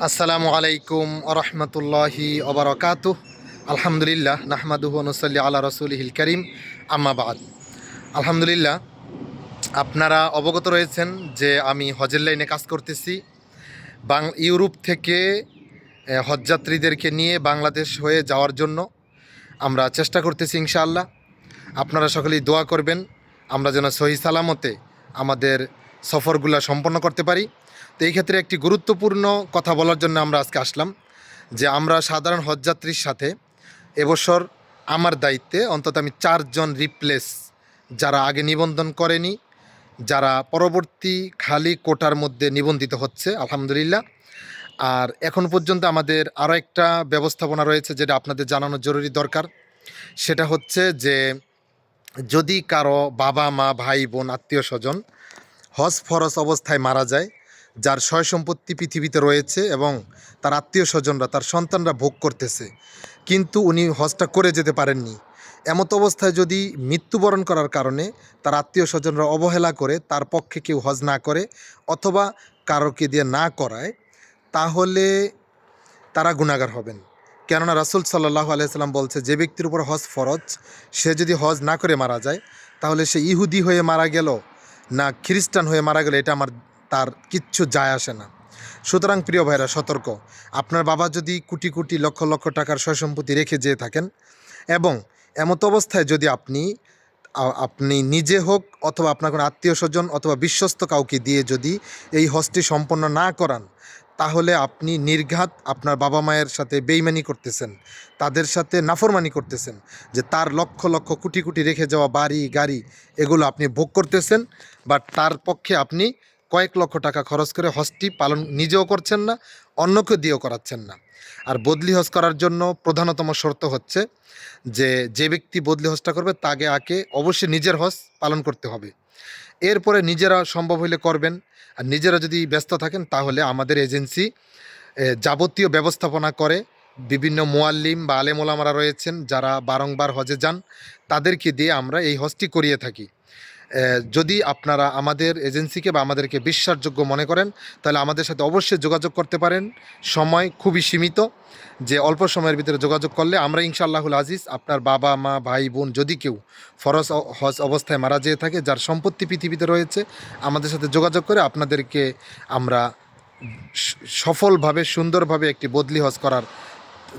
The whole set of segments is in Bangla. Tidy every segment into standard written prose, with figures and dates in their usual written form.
আসসালামু আলাইকুম আরহামতুল্লাহি ওবারাকাতুহ। আলহামদুলিল্লাহ নাহমাদুহু ওয়া নুসাল্লি আলা রাসূলিহিল কারীম, আম্মা বাদ। আলহামদুলিল্লাহ, আপনারা অবগত রয়েছেন যে আমি হজের লাইনে কাজ করতেছি। ইউরোপ থেকে হজযাত্রীদেরকে নিয়ে বাংলাদেশ হয়ে যাওয়ার জন্য আমরা চেষ্টা করতেছি ইনশাআল্লাহ। আপনারা সকলেই দোয়া করবেন আমরা যেন সহি সালামতে আমাদের সফরগুলো সম্পন্ন করতে পারি। তো এই ক্ষেত্রে একটি গুরুত্বপূর্ণ কথা বলার জন্য আমরা আজকে আসলাম যে আমরা সাধারণ হজযাত্রীর সাথে এবছর আমার দায়িত্বে অন্তত আমি 4 জন রিপ্লেস, যারা আগে নিবন্ধন করেনি, যারা পরবর্তী খালি কোটার মধ্যে নিবন্ধিত হচ্ছে আলহামদুলিল্লাহ। আর এখন পর্যন্ত আমাদের আরও একটা ব্যবস্থাপনা রয়েছে যেটা আপনাদের জানানো জরুরি দরকার। সেটা হচ্ছে যে যদি কারো বাবা মা ভাই বোন আত্মীয় স্বজন হজ ফরজ অবস্থায় মারা যায়, যার সয় সম্পত্তি পৃথিবীতে রয়েছে এবং তার আত্মীয় স্বজনরা তার সন্তানরা ভোগ করতেছে, কিন্তু উনি হজটা করে যেতে পারেননি, এমত অবস্থায় যদি মৃত্যুবরণ করার কারণে তার আত্মীয় স্বজনরা অবহেলা করে তার পক্ষে কেউ হজ না করে অথবা কারোকে দিয়ে না করায়, তাহলে তারা গুনাহগার হবেন। কেননা রাসূল সাল্লাল্লাহু আলাইহি সাল্লাম বলছে, যে ব্যক্তির উপর হজ ফরজ সে যদি হজ না করে মারা যায়, তাহলে সে ইহুদি হয়ে মারা গেল না খ্রিস্টান হয়ে মারা গেল, এটা তার কিচ্ছু যায় আসে না। সুতরাং প্রিয় ভাইরা, সতর্ক। আপনার বাবা যদি কোটি কোটি লক্ষ লক্ষ টাকার সয় সম্পত্তি রেখে যেয়ে থাকেন এবং এমত অবস্থায় যদি আপনি নিজে হোক অথবা আপনার কোনো আত্মীয় স্বজন অথবা বিশ্বস্ত কাউকে দিয়ে যদি এই হজটি সম্পন্ন না করান, তাহলে আপনি নির্ঘাত আপনার বাবা মায়ের সাথে বেইমানি করতেছেন, তাদের সাথে নাফরমানি করতেছেন, যে তার লক্ষ লক্ষ কোটি কোটি রেখে যাওয়া বাড়ি গাড়ি এগুলো আপনি ভোগ করতেছেন, বাট তার পক্ষে আপনি কয়েক লক্ষ টাকা খরচ করে হজটি পালন নিজেও করছেন না, অন্যকে দিয়েও করাচ্ছেন না। আর বদলি হজ করার জন্য প্রধানতম শর্ত হচ্ছে যে ব্যক্তি বদলি হজটা করবে তাকে অবশ্যই নিজের হজ পালন করতে হবে। এরপরে নিজেরা সম্ভব হলে করবেন, আর নিজেরা যদি ব্যস্ত থাকেন তাহলে আমাদের এজেন্সি যাবতীয় ব্যবস্থাপনা করে। বিভিন্ন মুয়াল্লিম বা আলেম ওলামারা রয়েছেন যারা বারংবার হজে যান, তাদেরকে দিয়ে আমরা এই হজটি করিয়ে থাকি। যদি আপনারা আমাদের এজেন্সিকে বা আমাদেরকে বিশ্বাসযোগ্য মনে করেন, তাহলে আমাদের সাথে অবশ্যই যোগাযোগ করতে পারেন। সময় খুবই সীমিত, যে অল্প সময়ের ভিতরে যোগাযোগ করলে আমরা ইনশাআল্লাহুল আজিজ আপনার বাবা মা ভাই বোন যদি কেউ ফরজ হজ অবস্থায় মারা যেয়ে থাকে, যার সম্পত্তি পৃথিবীতে রয়েছে, আমাদের সাথে যোগাযোগ করে আপনাদেরকে আমরা সফলভাবে সুন্দরভাবে একটি বদলি হজ করার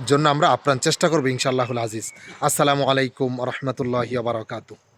জন্য আমরা আপ্রাণ চেষ্টা করবো ইনশাআল্লাহুল আজিজ। আসসালামু আলাইকুম রহমতুল্লাহি ওয়া বারাকাতুহু।